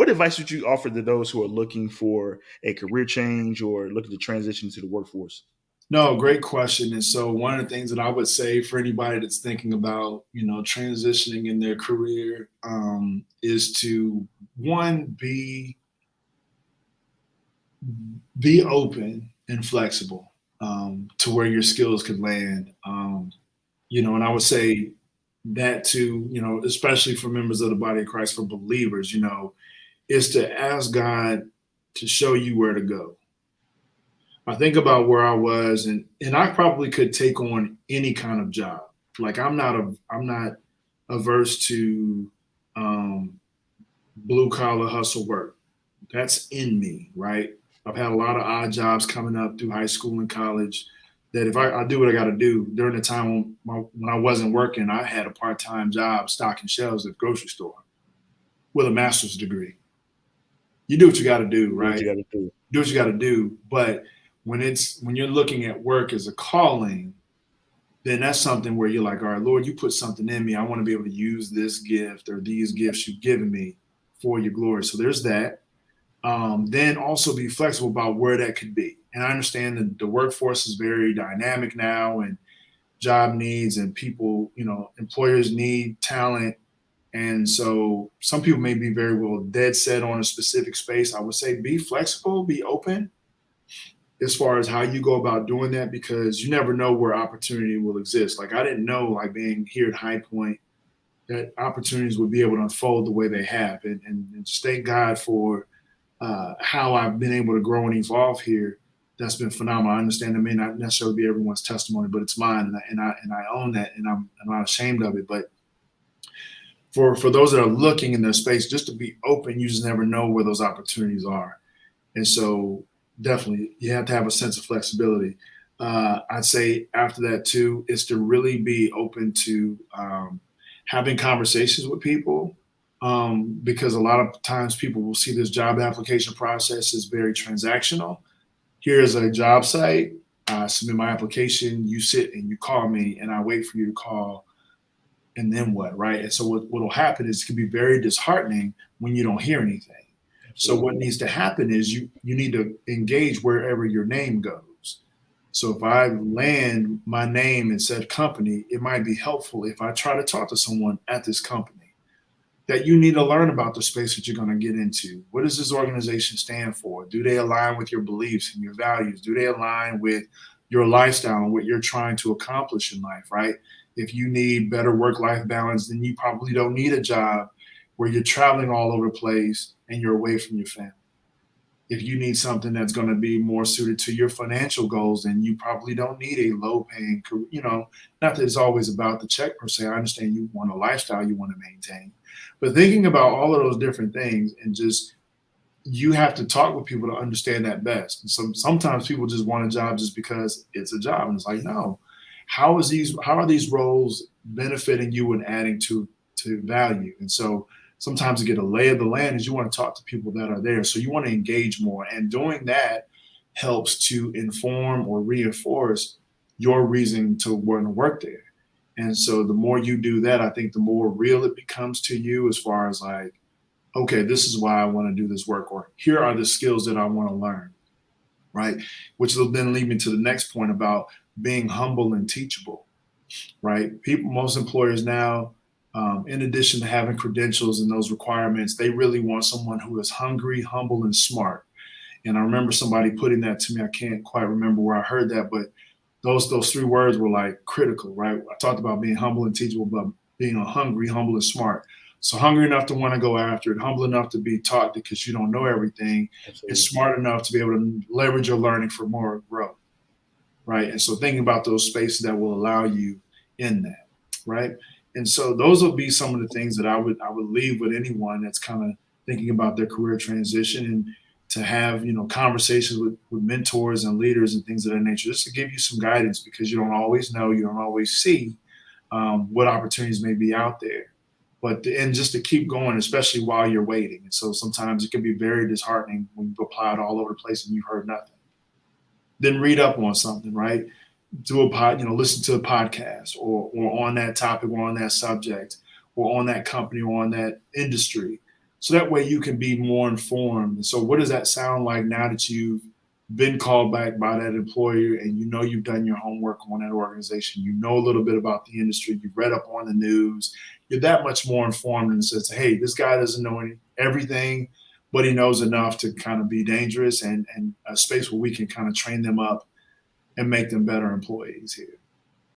what advice would you offer to those who are looking for a career change or looking to transition to the workforce? No, great question. And so one of the things that I would say for anybody that's thinking about, transitioning in their career, is to one, be open and flexible, to where your skills could land. And I would say that too, especially for members of the body of Christ, for believers, is to ask God to show you where to go. I think about where I was, and I probably could take on any kind of job. Like I'm not averse to um, blue collar hustle work. That's in me, right? I've had a lot of odd jobs coming up through high school and college. That if I do what I got to do during the time when I wasn't working, I had a part time job stocking shelves at the grocery store with a master's degree. You do what you got to do, Do what right? you got to do. Do what you got to do. But when you're looking at work as a calling, then that's something where you're like, all right, Lord, you put something in me. I want to be able to use this gift or these gifts you've given me for your glory. So there's that. Then also be flexible about where that could be. And I understand that the workforce is very dynamic now, and job needs and people, employers need talent. And so some people may be very well dead set on a specific space. I would say be flexible, be open as far as how you go about doing that, because you never know where opportunity will exist. Like I didn't know, like being here at High Point, that opportunities would be able to unfold the way they have. And just thank God for how I've been able to grow and evolve here. That's been phenomenal. I understand it may not necessarily be everyone's testimony, but it's mine, and I own that, and I'm not ashamed of it. But for those that are looking in their space, just to be open, you just never know where those opportunities are. And so definitely you have to have a sense of flexibility. I'd say after that too is to really be open to having conversations with people, because a lot of times people will see this job application process as very transactional. Here's a job site. I submit my application. You sit and you call me, and I wait for you to call. And then what, right? And so what will happen is it can be very disheartening when you don't hear anything. So what Absolutely. needs to happen is you need to engage wherever your name goes. So if I land my name in said company, it might be helpful if I try to talk to someone at this company that you need to learn about the space that you're going to get into. What does this organization stand for? Do they align with your beliefs and your values? Do they align with your lifestyle and what you're trying to accomplish in life, right? If you need better work life balance, then you probably don't need a job where you're traveling all over the place and you're away from your family. If you need something that's going to be more suited to your financial goals, then you probably don't need a low paying career. Not that it's always about the check per se. I understand you want a lifestyle you want to maintain, but thinking about all of those different things, and just you have to talk with people to understand that best. And sometimes people just want a job just because it's a job, and it's like, no, how are these roles benefiting you and adding to value? And so sometimes to get a lay of the land is you want to talk to people that are there. So you want to engage more. And doing that helps to inform or reinforce your reason to want to work there. And so the more you do that, I think the more real it becomes to you as far as like, okay, this is why I want to do this work, or here are the skills that I want to learn, right? Which will then lead me to the next point about being humble and teachable, right? Most employers now, in addition to having credentials and those requirements, they really want someone who is hungry, humble, and smart. And I remember somebody putting that to me. I can't quite remember where I heard that, but those three words were like critical, right? I talked about being humble and teachable, but being hungry, humble, and smart. So hungry enough to want to go after it, humble enough to be taught because you don't know everything, and Absolutely. smart enough to be able to leverage your learning for more growth, right? And so thinking about those spaces that will allow you in that, right? And so those will be some of the things that I would leave with anyone that's kind of thinking about their career transition, and to have conversations with mentors and leaders and things of that nature, just to give you some guidance, because you don't always know, you don't always see what opportunities may be out there. But and just to keep going, especially while you're waiting. And so sometimes it can be very disheartening when you've applied all over the place and you've heard nothing. Then read up on something, right? Do a listen to a podcast, or on that topic, or on that subject, or on that company, or on that industry. So that way you can be more informed. And so what does that sound like now that you've been called back by that employer and you know you've done your homework on that organization, you know a little bit about the industry, you've read up on the news, you're that much more informed and says, hey, this guy doesn't know everything, but he knows enough to kind of be dangerous and a space where we can kind of train them up and make them better employees here.